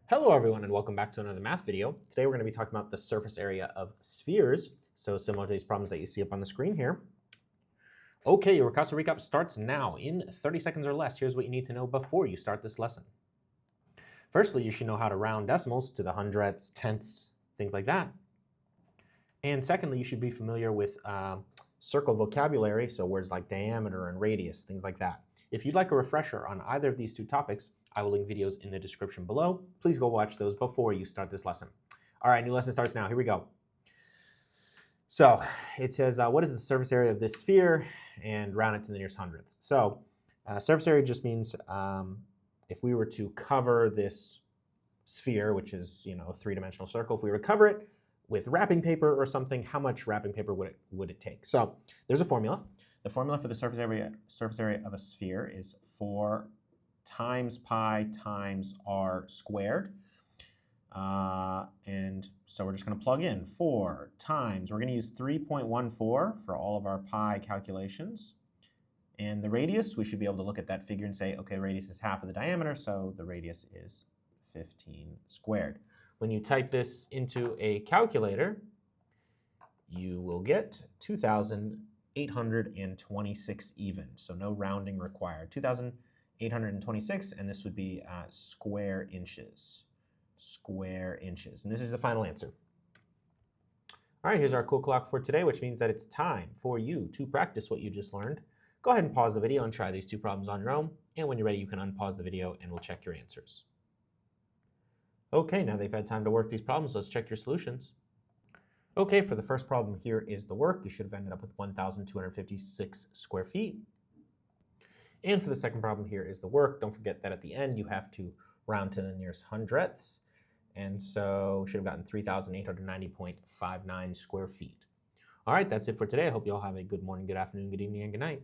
Hello everyone and welcome back to another math video. Today we're going to be talking about the surface area of spheres. So similar to these problems that you see up on the screen here. Okay, your Ricasso Recap starts now. In 30 seconds or less, here's what you need to know before you start this lesson. Firstly, you should know how to round decimals to the hundredths, tenths, things like that. And secondly, you should be familiar with circle vocabulary, so words like diameter and radius, things like that. If you'd like a refresher on either of these two topics, I will link videos in the description below. Please go watch those before you start this lesson. All right, new lesson starts now. Here we go. So it says, what is the surface area of this sphere? And round it to the nearest hundredth. So surface area just means if we were to cover this sphere, which is a three-dimensional circle, if we were to cover it with wrapping paper or something, how much wrapping paper would it take? So there's a formula. The formula for the surface area of a sphere is 4 times pi times r squared. And so we're just going to plug in 4 times, we're going to use 3.14 for all of our pi calculations. And the radius, we should be able to look at that figure and say, okay, radius is half of the diameter, so the radius is 15 squared. When you type this into a calculator, you will get 2,826 even, so no rounding required. 2,826, and this would be square inches. Square inches, and this is the final answer. All right, here's our cool clock for today, which means that it's time for you to practice what you just learned. Go ahead and pause the video and try these two problems on your own, and when you're ready, you can unpause the video and we'll check your answers. Okay, now they've had time to work these problems, let's check your solutions. Okay, for the first problem here is the work. You should have ended up with 1,256 square feet. And for the second problem here is the work. Don't forget that at the end you have to round to the nearest hundredths. And so you should have gotten 3,890.59 square feet. All right, that's it for today. I hope you all have a good morning, good afternoon, good evening, and good night.